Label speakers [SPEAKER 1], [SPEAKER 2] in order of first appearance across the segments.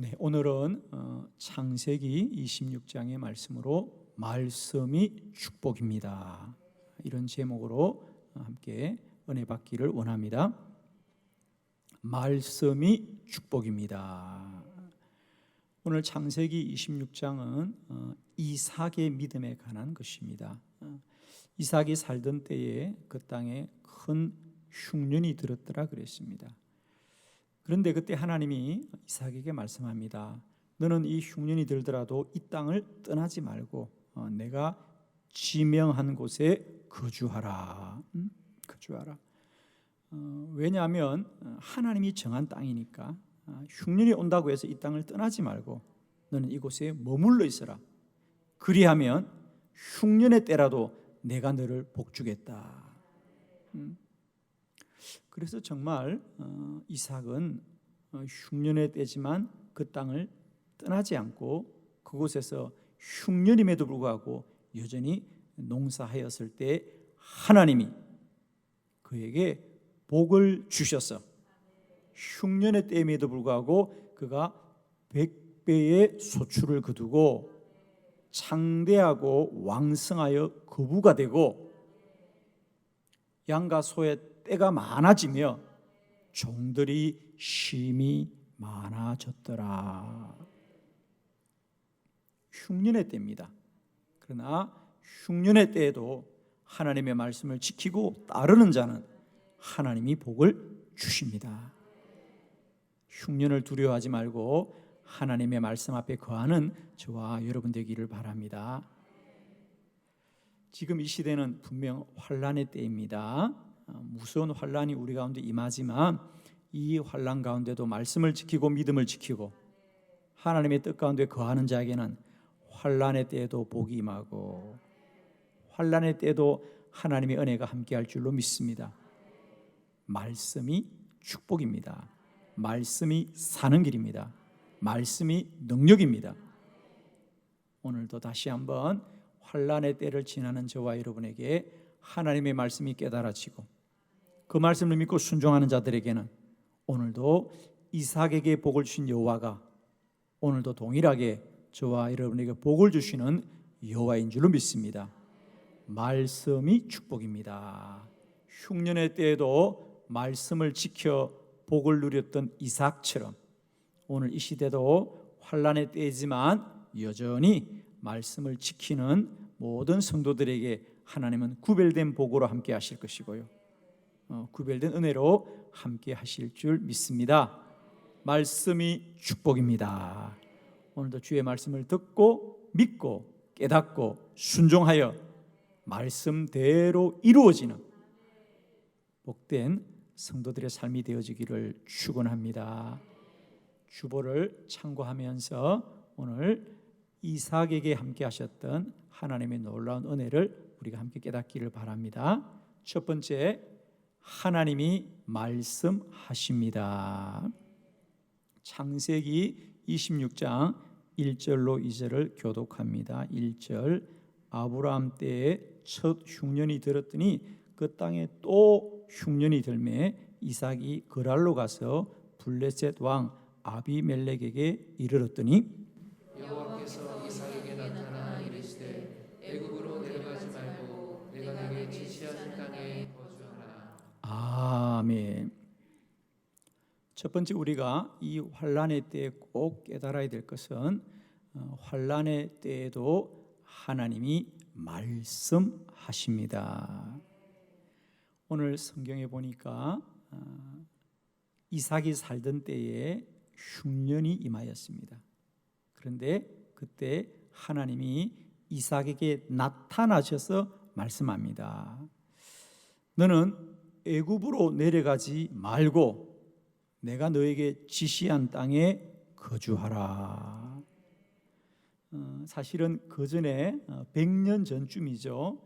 [SPEAKER 1] 네, 오늘은 창세기 26장의 말씀으로 말씀이 축복입니다. 이런 제목으로 함께 은혜 받기를 원합니다. 말씀이 축복입니다. 오늘 창세기 26장은 이삭의 믿음에 관한 것입니다. 이삭이 살던 때에 그 땅에 큰 흉년이 들었더라 그랬습니다. 그런데 그때 하나님이 이삭에게 말씀합니다. 너는 이 흉년이 들더라도 이 땅을 떠나지 말고 내가 지명한 곳에 거주하라. 거주하라. 왜냐하면 하나님이 정한 땅이니까 흉년이 온다고 해서 이 땅을 떠나지 말고 너는 이곳에 머물러 있어라. 그리하면 흉년의 때라도 내가 너를 복주겠다. 그래서 정말 이삭은 흉년의 때지만 그 땅을 떠나지 않고 그곳에서 흉년임에도 불구하고 여전히 농사하였을 때 하나님이 그에게 복을 주셔서 흉년의 때임에도 불구하고 그가 100배의 소출을 거두고 창대하고 왕성하여 거부가 되고 양과 소의 때가 많아지며 종들이 심히 많아졌더라. 흉년의 때입니다. 그러나 흉년의 때에도 하나님의 말씀을 지키고 따르는 자는 하나님이 복을 주십니다. 흉년을 두려워하지 말고 하나님의 말씀 앞에 거하는 저와 여러분 되기를 바랍니다. 지금 이 시대는 분명 환난의 때입니다. 무서운 환난이 우리 가운데 임하지만 이 환난 가운데도 말씀을 지키고 믿음을 지키고 하나님의 뜻 가운데 거하는 자에게는 환난의 때에도 복이 임하고 환난의 때에도 하나님의 은혜가 함께할 줄로 믿습니다. 말씀이 축복입니다. 말씀이 사는 길입니다. 말씀이 능력입니다. 오늘도 다시 한번 환난의 때를 지나는 저와 여러분에게 하나님의 말씀이 깨달아지고 그 말씀을 믿고 순종하는 자들에게는 오늘도 이삭에게 복을 주신 여호와가 오늘도 동일하게 저와 여러분에게 복을 주시는 여호와인 줄로 믿습니다. 말씀이 축복입니다. 흉년의 때에도 말씀을 지켜 복을 누렸던 이삭처럼 오늘 이 시대도 환난의 때이지만 여전히 말씀을 지키는 모든 성도들에게 하나님은 구별된 복으로 함께 하실 것이고요. 구별된 은혜로 함께 하실 줄 믿습니다. 말씀이 축복입니다. 오늘도 주의 말씀을 듣고 믿고 깨닫고 순종하여 말씀대로 이루어지는 복된 성도들의 삶이 되어지기를 축원합니다. 주보를 참고하면서 오늘 이삭에게 함께 하셨던 하나님의 놀라운 은혜를 우리가 함께 깨닫기를 바랍니다. 첫 번째, 하나님이 말씀하십니다. 창세기 26장 1절로 2절을 교독합니다. 1절, 아브라함 때에 첫 흉년이 들었더니 그 땅에 또 흉년이 들매 이삭이 그랄로 가서 블레셋 왕 아비멜렉에게 이르렀더니
[SPEAKER 2] 여호와께서 이삭에게 나타나 이르시되 애굽으로 내려가지 말고 내가 네게 지시하는 땅에 거주하라.
[SPEAKER 1] 아멘. 첫 번째 우리가 이 환난의 때에 꼭 깨달아야 될 것은 환난의 때에도 하나님이 말씀하십니다. 오늘 성경에 보니까 이삭이 살던 때에 흉년이 임하였습니다. 그런데 그때 하나님이 이삭에게 나타나셔서 말씀합니다. 너는 애굽으로 내려가지 말고 내가 너에게 지시한 땅에 거주하라. 사실은 그 전에 100년 전쯤이죠.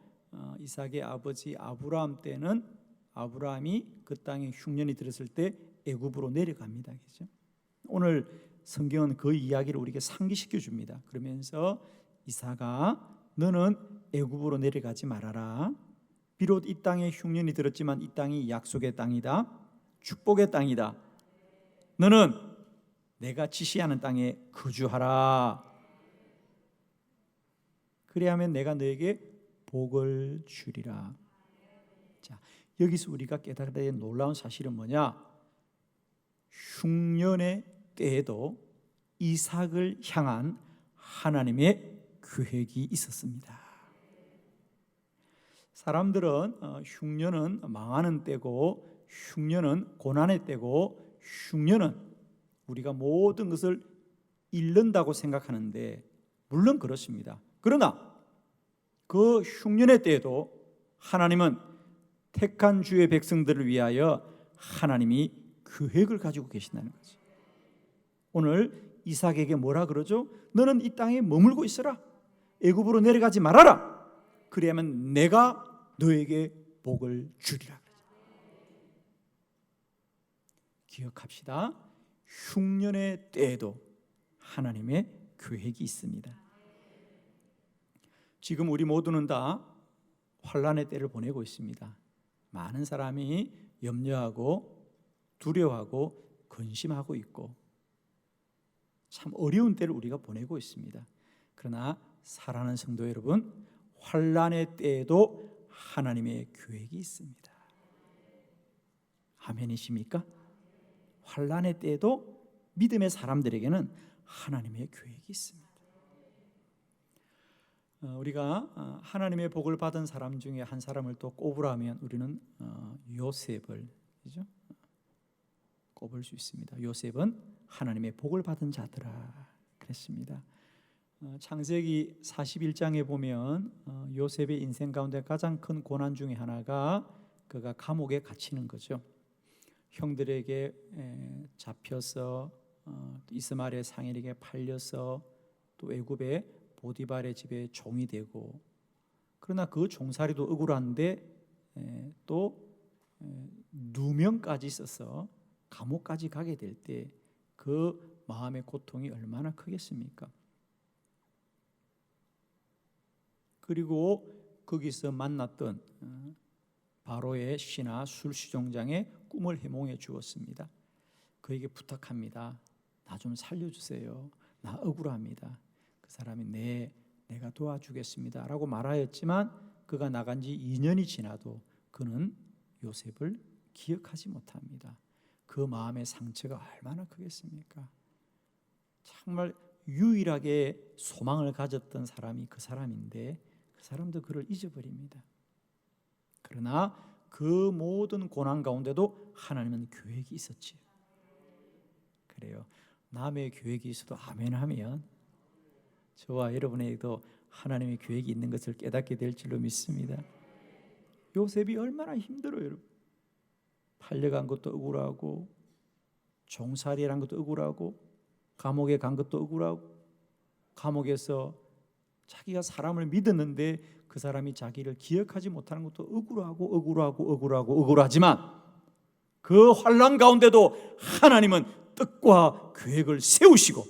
[SPEAKER 1] 이삭의 아버지 아브라함 때는 아브라함이 그 땅에 흉년이 들었을 때 애굽으로 내려갑니다. 그렇죠? 오늘 성경은 그 이야기를 우리에게 상기시켜 줍니다. 그러면서 이삭아, 너는 애굽으로 내려가지 말아라. 비록 이 땅에 흉년이 들었지만 이 땅이 약속의 땅이다. 축복의 땅이다. 너는 내가 지시하는 땅에 거주하라. 그래야면 내가 너에게 복을 주리라. 자, 여기서 우리가 깨달아야 될 놀라운 사실은 뭐냐? 흉년의 때에도 이삭을 향한 하나님의 계획이 있었습니다. 사람들은 흉년은 망하는 때고, 흉년은 고난의 때고, 흉년은 우리가 모든 것을 잃는다고 생각하는데, 물론 그렇습니다. 그러나 그 흉년의 때에도 하나님은 택한 주의 백성들을 위하여 하나님이 계획을 가지고 계신다는 거죠. 오늘 이삭에게 뭐라 그러죠? 너는 이 땅에 머물고 있어라. 애굽으로 내려가지 말아라. 그래야면 내가 너에게 복을 주리라. 기억합시다. 흉년의 때에도 하나님의 계획이 있습니다. 지금 우리 모두는 다 환난의 때를 보내고 있습니다. 많은 사람이 염려하고 두려워하고 근심하고 있고 참 어려운 때를 우리가 보내고 있습니다. 그러나 사랑하는 성도 여러분, 환난의 때에도 하나님의 계획이 있습니다. 아멘이십니까? 환난의 때에도 믿음의 사람들에게는 하나님의 계획이 있습니다. 우리가 하나님의 복을 받은 사람 중에 한 사람을 또 꼽으라면 우리는 요셉을 꼽을 수 있습니다. 요셉은 하나님의 복을 받은 자더라 그랬습니다. 창세기 41장에 보면 요셉의 인생 가운데 가장 큰 고난 중에 하나가 그가 감옥에 갇히는 거죠. 형들에게 잡혀서 이스마엘의 상인에게 팔려서 또 애굽의 보디발의 집에 종이 되고, 그러나 그 종살이도 억울한데 또 누명까지 있어서 감옥까지 가게 될 때 그 마음의 고통이 얼마나 크겠습니까? 그리고 거기서 만났던 바로의 신하 술시종장의 꿈을 해몽해 주었습니다. 그에게 부탁합니다. 나 좀 살려주세요. 나 억울합니다. 그 사람이 내가 도와주겠습니다 라고 말하였지만 그가 나간 지 2년이 지나도 그는 요셉을 기억하지 못합니다. 그 마음의 상처가 얼마나 크겠습니까? 정말 유일하게 소망을 가졌던 사람이 그 사람인데 그 사람도 그를 잊어버립니다. 그러나 그 모든 고난 가운데도 하나님은 계획이 있었지요. 그래요. 남의 계획이 있어도 아멘하면 저와 여러분에게도 하나님의 계획이 있는 것을 깨닫게 될 줄로 믿습니다. 요셉이 얼마나 힘들어요, 여러분. 팔려간 것도 억울하고 종살이란 것도 억울하고 감옥에 간 것도 억울하고 감옥에서 자기가 사람을 믿었는데 그 사람이 자기를 기억하지 못하는 것도 억울하지만 그 환난 가운데도 하나님은 뜻과 계획을 세우시고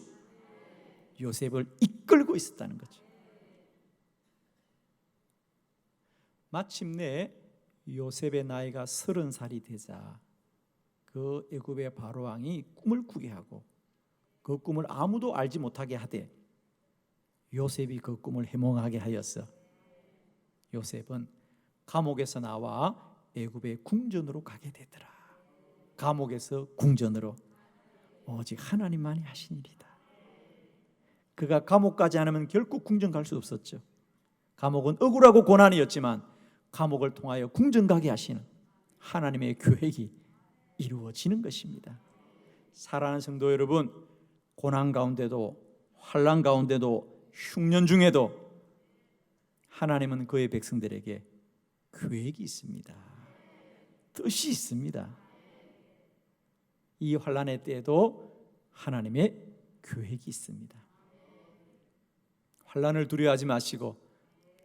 [SPEAKER 1] 요셉을 이끌고 있었다는 거죠. 마침내 요셉의 나이가 30살이 되자 그 애굽의 바로왕이 꿈을 꾸게 하고 그 꿈을 아무도 알지 못하게 하되 요셉이 그 꿈을 해몽하게 하였어. 요셉은 감옥에서 나와 애굽의 궁전으로 가게 되더라. 감옥에서 궁전으로 오직 하나님만이 하신 일이다. 그가 감옥까지 안 하면 결코 궁전 갈 수 없었죠. 감옥은 억울하고 고난이었지만 감옥을 통하여 궁전 가게 하시는 하나님의 계획이 이루어지는 것입니다. 사랑하는 성도 여러분, 고난 가운데도 환난 가운데도 흉년 중에도 하나님은 그의 백성들에게 계획이 있습니다. 뜻이 있습니다. 이 환난의 때에도 하나님의 계획이 있습니다. 환난을 두려워하지 마시고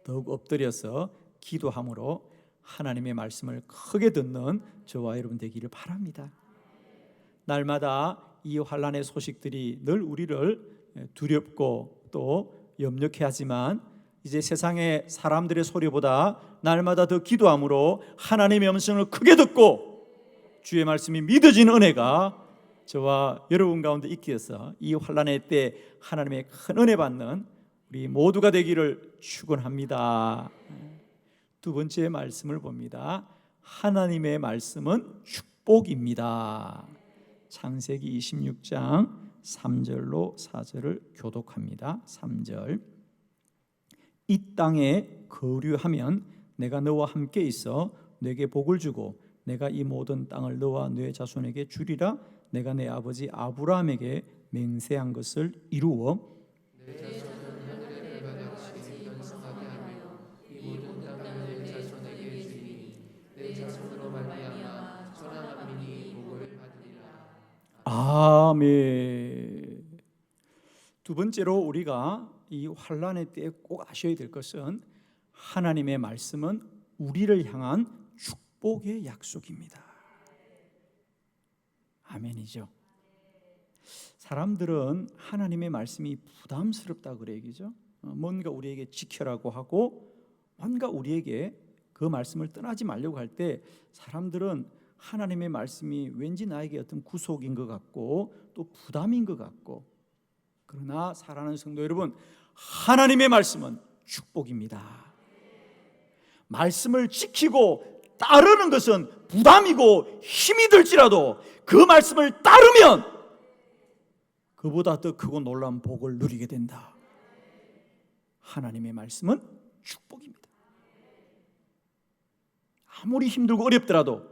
[SPEAKER 1] 더욱 엎드려서 기도함으로 하나님의 말씀을 크게 듣는 저와 여러분 되기를 바랍니다. 날마다 이 환난의 소식들이 늘 우리를 두렵고 또 염려케 하지만 이제 세상의 사람들의 소리보다 날마다 더 기도함으로 하나님의 음성을 크게 듣고 주의 말씀이 믿어지는 은혜가 저와 여러분 가운데 있기 위해서 이 환난의 때 하나님의 큰 은혜 받는 우리 모두가 되기를 축원합니다. 두 번째 말씀을 봅니다. 하나님의 말씀은 축복입니다. 창세기 26장 3절로 4절을 교독합니다. 3절. 이 땅에 거류하면 내가 너와 함께 있어 내게 복을 주고 내가 이 모든 땅을 너와 네 자손에게 주리라. 내가 내 아버지 아브라함에게 맹세한 것을 이루어
[SPEAKER 2] 내 자손은 하늘의 별과 같이 번성하게 하며 이 모든 땅을 내 자손에게 주니 내 자손으로 말미암아 천하 만민이 복을 받으리라.
[SPEAKER 1] 아멘. 두 번째로 우리가 이 환난의 때에 꼭 아셔야 될 것은 하나님의 말씀은 우리를 향한 축복의 약속입니다. 아멘이죠. 사람들은 하나님의 말씀이 부담스럽다 그래 얘기죠. 뭔가 우리에게 지켜라고 하고 뭔가 우리에게 그 말씀을 떠나지 말려고 할 때 사람들은 하나님의 말씀이 왠지 나에게 어떤 구속인 것 같고 또 부담인 것 같고, 그러나 사랑하는 성도 여러분, 하나님의 말씀은 축복입니다. 말씀을 지키고 따르는 것은 부담이고 힘이 들지라도 그 말씀을 따르면 그보다 더 크고 놀라운 복을 누리게 된다. 하나님의 말씀은 축복입니다. 아무리 힘들고 어렵더라도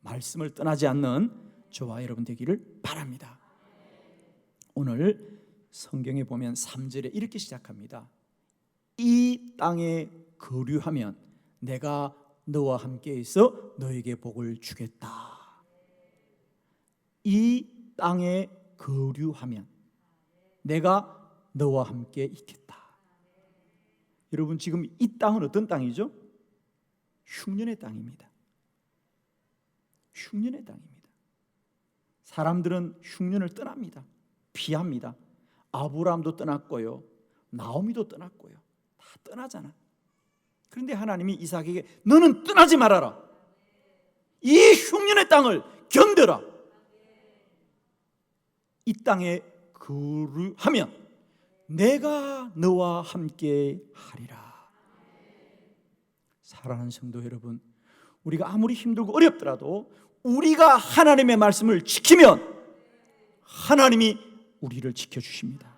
[SPEAKER 1] 말씀을 떠나지 않는 저와 여러분 되기를 바랍니다. 오늘 성경에 보면 3절에 이렇게 시작합니다. 이 땅에 거류하면 내가 너와 함께 있어 너에게 복을 주겠다. 이 땅에 거류하면 내가 너와 함께 있겠다. 여러분, 지금 이 땅은 어떤 땅이죠? 흉년의 땅입니다. 흉년의 땅입니다. 사람들은 흉년을 떠납니다. 피합니다. 아브라함도 떠났고요, 나오미도 떠났고요, 다 떠나잖아. 그런데 하나님이 이삭에게 너는 떠나지 말아라. 이 흉년의 땅을 견뎌라. 이 땅에 거류하면 내가 너와 함께 하리라. 사랑하는 성도 여러분, 우리가 아무리 힘들고 어렵더라도 우리가 하나님의 말씀을 지키면 하나님이 우리를 지켜주십니다.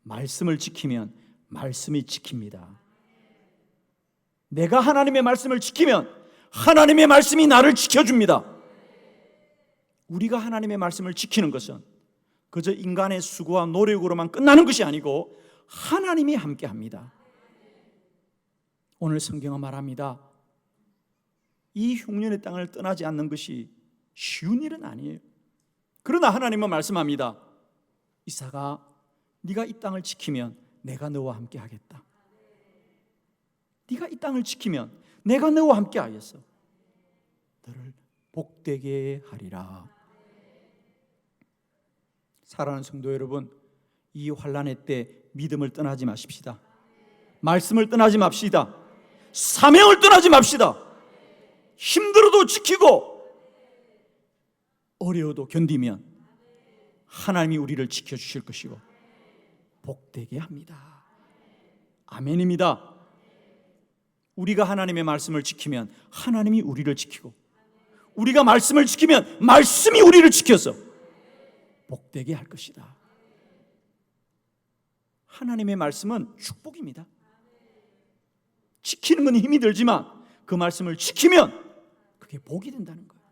[SPEAKER 1] 말씀을 지키면 말씀이 지킵니다. 내가 하나님의 말씀을 지키면 하나님의 말씀이 나를 지켜줍니다. 우리가 하나님의 말씀을 지키는 것은 그저 인간의 수고와 노력으로만 끝나는 것이 아니고 하나님이 함께합니다. 오늘 성경은 말합니다. 이 흉년의 땅을 떠나지 않는 것이 쉬운 일은 아니에요. 그러나 하나님은 말씀합니다. 이삭아, 네가 이 땅을 지키면 내가 너와 함께 하겠다. 네가 이 땅을 지키면 내가 너와 함께 하겠어. 너를 복되게 하리라. 사랑하는 성도 여러분, 이 환난의 때 믿음을 떠나지 마십시다. 말씀을 떠나지 맙시다. 사명을 떠나지 맙시다. 힘들어도 지키고 어려워도 견디면 하나님이 우리를 지켜주실 것이고 복되게 합니다. 아멘입니다. 우리가 하나님의 말씀을 지키면 하나님이 우리를 지키고, 우리가 말씀을 지키면 말씀이 우리를 지켜서 복되게 할 것이다. 하나님의 말씀은 축복입니다. 지키는 건 힘이 들지만 그 말씀을 지키면 그게 복이 된다는 거예요.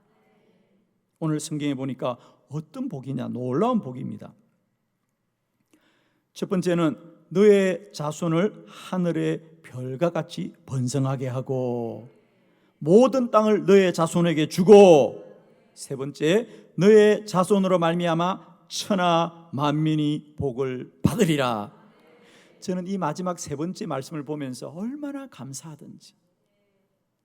[SPEAKER 1] 오늘 성경에 보니까 어떤 복이냐, 놀라운 복입니다. 첫 번째는 너의 자손을 하늘의 별과 같이 번성하게 하고 모든 땅을 너의 자손에게 주고, 세 번째, 너의 자손으로 말미암아 천하 만민이 복을 받으리라. 저는 이 마지막 세 번째 말씀을 보면서 얼마나 감사하든지,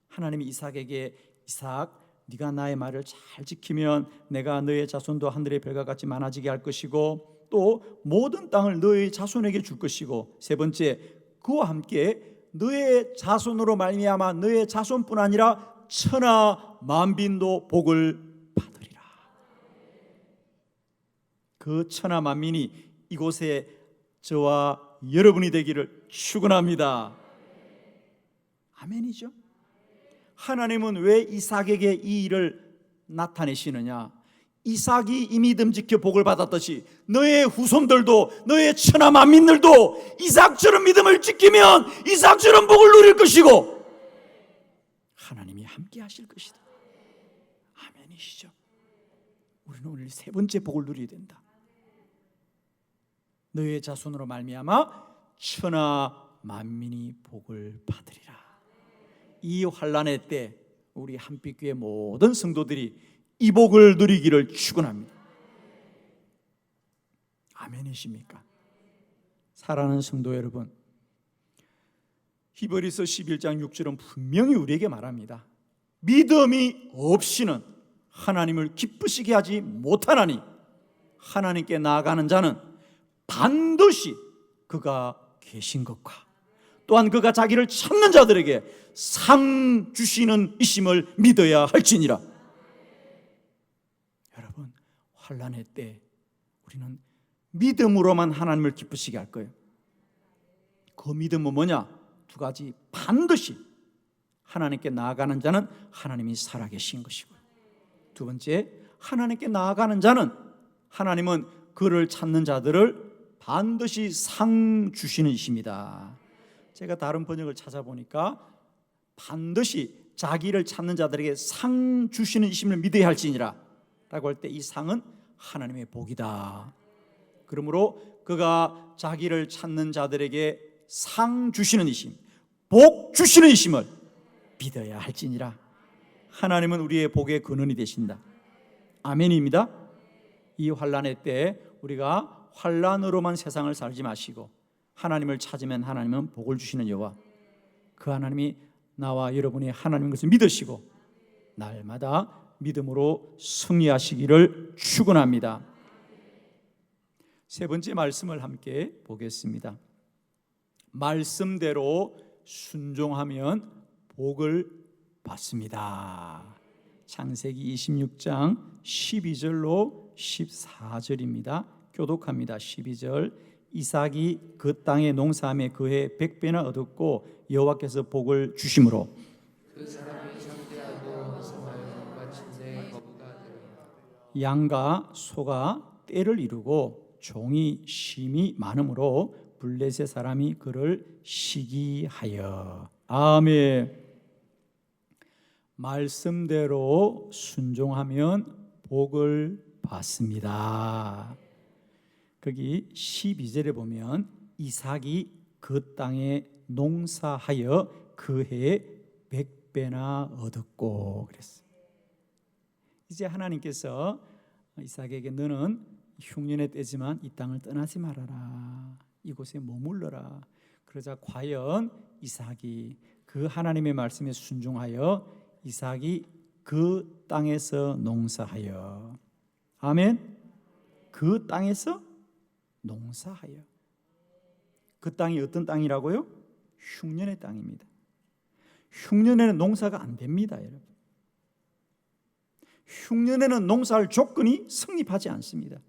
[SPEAKER 1] 하나님이 이삭에게 이삭, 네가 나의 말을 잘 지키면 내가 너의 자손도 하늘의 별과 같이 많아지게 할 것이고 또 모든 땅을 너의 자손에게 줄 것이고, 세 번째, 그와 함께 너의 자손으로 말미암아 너의 자손뿐 아니라 천하 만민도 복을 받으리라. 그 천하 만민이 이곳에 저와 여러분이 되기를 축원합니다. 아멘이죠. 하나님은 왜 이삭에게 이 일을 나타내시느냐? 이삭이 이 믿음 지켜 복을 받았듯이 너의 후손들도, 너의 천하 만민들도 이삭처럼 믿음을 지키면 이삭처럼 복을 누릴 것이고 하나님이 함께 하실 것이다. 아멘이시죠. 우리는 오늘 세 번째 복을 누려야 된다. 너의 자손으로 말미암아 천하 만민이 복을 받으리라. 이 환난의 때 우리 한빛교회 모든 성도들이 이 복을 누리기를 축원합니다. 아멘이십니까? 사랑하는 성도 여러분, 히브리서 11장 6절은 분명히 우리에게 말합니다. 믿음이 없이는 하나님을 기쁘시게 하지 못하나니 하나님께 나아가는 자는 반드시 그가 계신 것과 또한 그가 자기를 찾는 자들에게 상 주시는 이심을 믿어야 할지니라. 여러분, 환난의 때 우리는 믿음으로만 하나님을 기쁘시게 할 거예요. 그 믿음은 뭐냐? 두 가지. 반드시 하나님께 나아가는 자는 하나님이 살아계신 것이고, 두 번째, 하나님께 나아가는 자는 하나님은 그를 찾는 자들을 반드시 상 주시는 이십니다. 제가 다른 번역을 찾아보니까 반드시 자기를 찾는 자들에게 상 주시는 이심을 믿어야 할지니라 라고 할 때 이 상은 하나님의 복이다. 그러므로 그가 자기를 찾는 자들에게 상 주시는 이심, 복 주시는 이심을 믿어야 할지니라. 하나님은 우리의 복의 근원이 되신다. 아멘입니다. 이 환난의 때 우리가 환난으로만 세상을 살지 마시고 하나님을 찾으면 하나님은 복을 주시는 여호와, 그 하나님이 나와 여러분이 하나님인 것을 믿으시고 날마다 믿음으로 승리하시기를 축원합니다. 세 번째 말씀을 함께 보겠습니다. 말씀대로 순종하면 복을 받습니다. 창세기 26장 12절로 14절입니다. 교독합니다. 12절. 이삭이 그 땅에 농사함에 그해 100배나 얻었고 여호와께서 복을 주심으로
[SPEAKER 2] 그 사람이 창대하고 성하여 마침내 거부가 되었다.
[SPEAKER 1] 양과 소가 떼를 이루고 종이 심이 많으므로 블레셋 사람이 그를 시기하여. 아멘. 말씀대로 순종하면 복을 받습니다. 거기 12절에 보면 이삭이 그 땅에 농사하여 그 해에 100배나 얻었고 그랬어요. 이제 하나님께서 이삭에게 너는 흉년의 때지만 이 땅을 떠나지 말아라. 이곳에 머물러라. 그러자 과연 이삭이 그 하나님의 말씀에 순종하여 이삭이 그 땅에서 농사하여. 아멘. 그 땅에서 농사하여. 그 땅이 어떤 땅이라고요? 흉년의 땅입니다. 흉년에는 농사가 안 됩니다, 여러분. 흉년에는 농사할 조건이 성립하지 않습니다.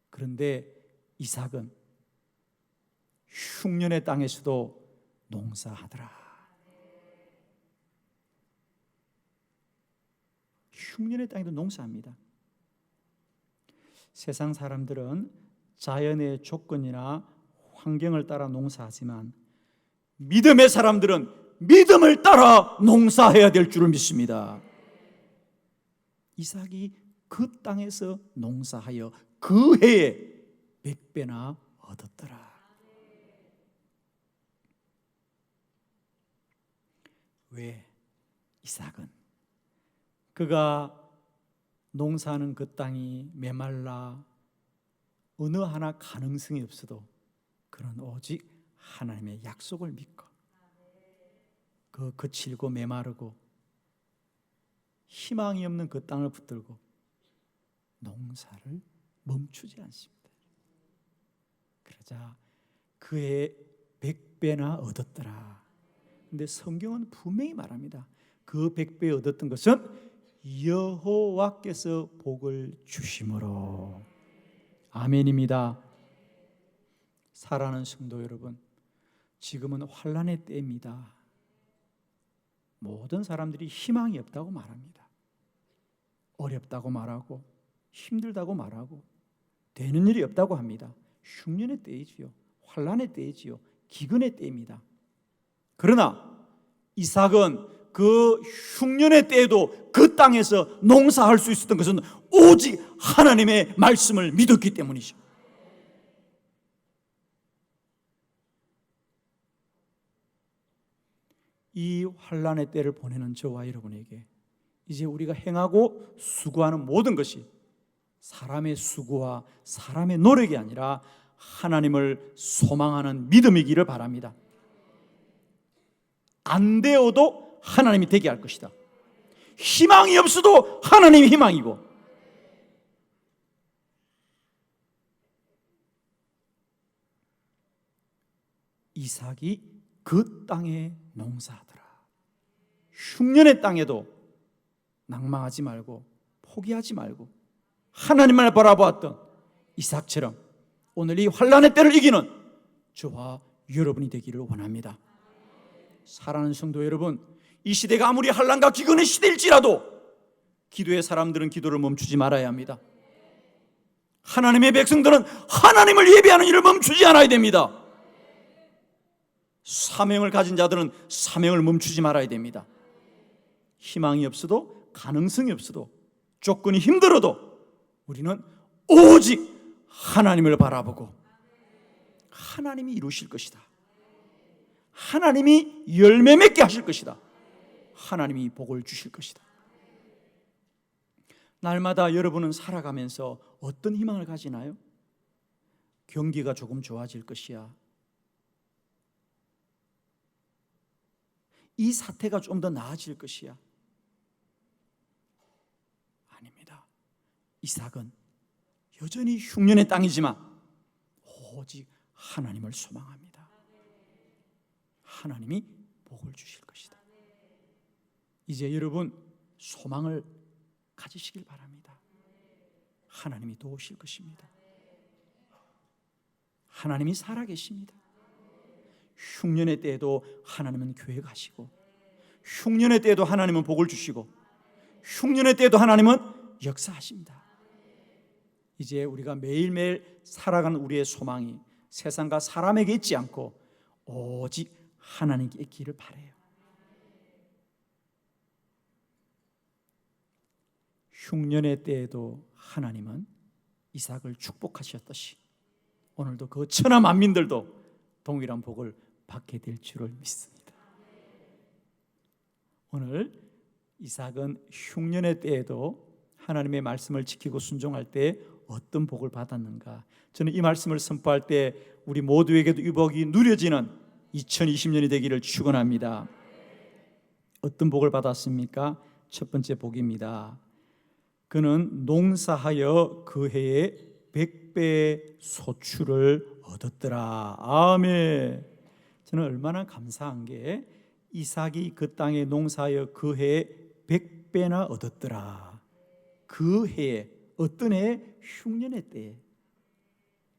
[SPEAKER 1] 그런데 이삭은 흉년의 땅에서도 농사하더라. 흉년의 땅에도 농사합니다. 세상 사람들은 자연의 조건이나 환경을 따라 농사하지만 믿음의 사람들은 믿음을 따라 농사해야 될 줄을 믿습니다. 이삭이 그 땅에서 농사하여 그 해에 100배나 얻었더라. 왜? 이삭은 그가 농사하는 그 땅이 메말라 어느 하나 가능성이 없어도 그는 오직 하나님의 약속을 믿고 그 거칠고 메마르고 희망이 없는 그 땅을 붙들고 농사를 멈추지 않습니다. 그러자 그의 100배나 얻었더라. 근데 성경은 분명히 말합니다. 그 100배 얻었던 것은 여호와께서 복을 주심으로. 아멘입니다. 사랑하는 성도 여러분, 지금은 환난의 때입니다. 모든 사람들이 희망이 없다고 말합니다. 어렵다고 말하고 힘들다고 말하고 되는 일이 없다고 합니다. 흉년의 때이지요. 환난의 때이지요. 기근의 때입니다. 그러나 이삭은 그 흉년의 때에도 그 땅에서 농사할 수 있었던 것은 오직 하나님의 말씀을 믿었기 때문이죠. 이 환난의 때를 보내는 저와 여러분에게 이제 우리가 행하고 수고하는 모든 것이 사람의 수고와 사람의 노력이 아니라 하나님을 소망하는 믿음이기를 바랍니다. 안 되어도 하나님이 되게 할 것이다. 희망이 없어도 하나님이 희망이고, 이삭이 그 땅에 농사하더라. 흉년의 땅에도 낭망하지 말고 포기하지 말고 하나님만을 바라보았던 이삭처럼 오늘 이 환난의 때를 이기는 저와 여러분이 되기를 원합니다. 사랑하는 성도 여러분, 이 시대가 아무리 환난과 기근의 시대일지라도 기도의 사람들은 기도를 멈추지 말아야 합니다. 하나님의 백성들은 하나님을 예배하는 일을 멈추지 않아야 됩니다. 사명을 가진 자들은 사명을 멈추지 말아야 됩니다. 희망이 없어도, 가능성이 없어도, 조건이 힘들어도 우리는 오직 하나님을 바라보고 하나님이 이루실 것이다. 하나님이 열매 맺게 하실 것이다. 하나님이 복을 주실 것이다. 날마다 여러분은 살아가면서 어떤 희망을 가지나요? 경기가 조금 좋아질 것이야. 이 사태가 좀 더 나아질 것이야. 아닙니다. 이삭은 여전히 흉년의 땅이지만 오직 하나님을 소망합니다. 하나님이 복을 주실 것이다. 이제 여러분 소망을 가지시길 바랍니다. 하나님이 도우실 것입니다. 하나님이 살아계십니다. 흉년의 때에도 하나님은 계획하시고, 흉년의 때에도 하나님은 복을 주시고, 흉년의 때에도 하나님은 역사하십니다. 이제 우리가 매일매일 살아가는 우리의 소망이 세상과 사람에게 있지 않고 오직 하나님께 있기를 바라요. 흉년의 때에도 하나님은 이삭을 축복하셨듯이 오늘도 그 천하 만민들도 동일한 복을 받게 될 줄을 믿습니다. 오늘 이삭은 흉년의 때에도 하나님의 말씀을 지키고 순종할 때 어떤 복을 받았는가? 저는 이 말씀을 선포할 때 우리 모두에게도 이 복이 누려지는 2020년이 되기를 축원합니다. 어떤 복을 받았습니까? 첫 번째 복입니다. 그는 농사하여 그 해에 100배의 소출을 얻었더라. 아멘. 저는 얼마나 감사한 게 이삭이 그 땅에 농사하여 그 해에 100배나 얻었더라. 그 해에, 어떤 해에? 흉년의 때에.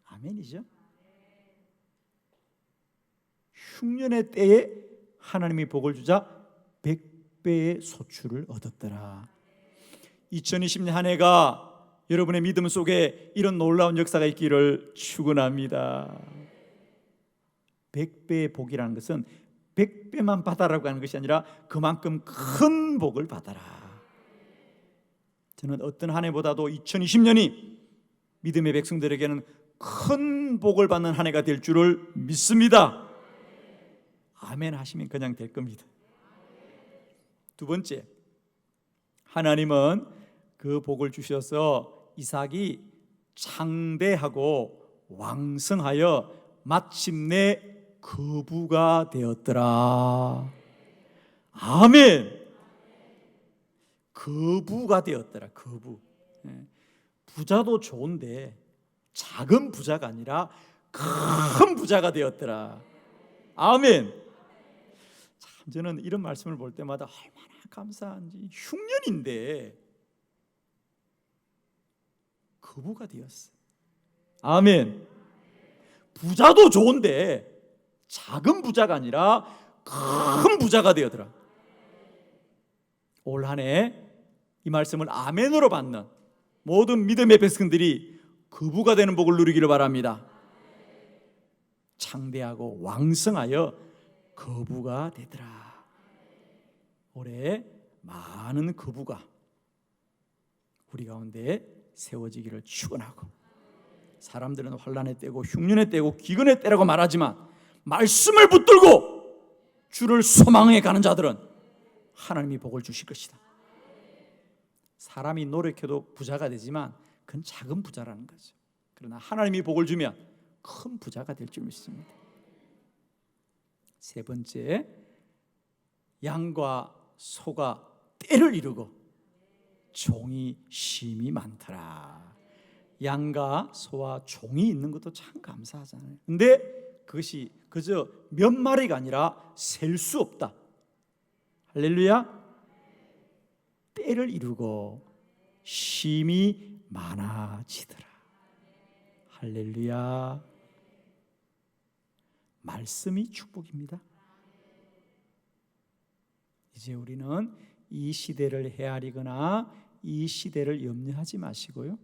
[SPEAKER 1] 아멘이죠. 흉년의 때에 하나님이 복을 주자 100배의 소출을 얻었더라. 2020년 한 해가 여러분의 믿음 속에 이런 놀라운 역사가 있기를 축원합니다. 100배의 복이라는 것은 100배만 받아라고 하는 것이 아니라 그만큼 큰 복을 받아라. 저는 어떤 한 해보다도 2020년이 믿음의 백성들에게는 큰 복을 받는 한 해가 될 줄을 믿습니다. 아멘 하시면 그냥 될 겁니다. 두 번째, 하나님은 그 복을 주셔서 이삭이 창대하고 왕성하여 마침내 거부가 되었더라. 아멘. 거부가 되었더라. 거부. 부자도 좋은데 작은 부자가 아니라 큰 부자가 되었더라. 아멘. 참 저는 이런 말씀을 볼 때마다 얼마나 감사한지. 흉년인데 거부가 되었어. 아멘. 부자도 좋은데 작은 부자가 아니라 큰 부자가 되어더라. 올 한 해 이 말씀을 아멘으로 받는 모든 믿음의 백성들이 거부가 되는 복을 누리기를 바랍니다. 창대하고 왕성하여 거부가 되더라. 올해 많은 거부가 우리 가운데 세워지기를 축원하고, 사람들은 환난의 때고 흉년의 때고 기근의 때라고 말하지만 말씀을 붙들고 주를 소망해 가는 자들은 하나님이 복을 주실 것이다. 사람이 노력해도 부자가 되지만 그건 작은 부자라는 거죠. 그러나 하나님이 복을 주면 큰 부자가 될 줄 믿습니다. 세 번째, 양과 소가 떼를 이루고 종이 심이 많더라. 양과 소와 종이 있는 것도 참 감사하잖아요. 근데 그것이 그저 몇 마리가 아니라 셀 수 없다. 할렐루야. 때를 이루고 심이 많아지더라. 할렐루야. 말씀이 축복입니다. 이제 우리는 이 시대를 헤아리거나 이 시대를 염려하지 마시고요,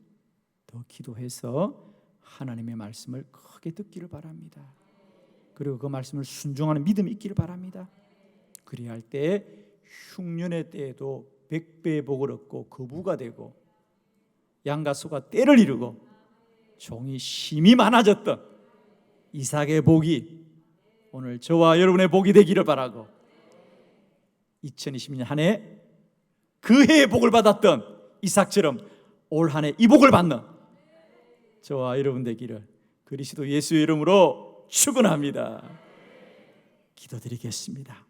[SPEAKER 1] 더 기도해서 하나님의 말씀을 크게 듣기를 바랍니다. 그리고 그 말씀을 순종하는 믿음이 있기를 바랍니다. 그래야 할 때 흉년의 때에도 100배의 복을 얻고 거부가 되고, 양과 소가 때를 이루고 종이 심이 많아졌던 이삭의 복이 오늘 저와 여러분의 복이 되기를 바라고, 2020년 한 해 그 해의 복을 받았던 이삭처럼 올 한 해 이 복을 받는 저와 여러분 되기를 그리스도 예수의 이름으로 축원합니다. 기도드리겠습니다.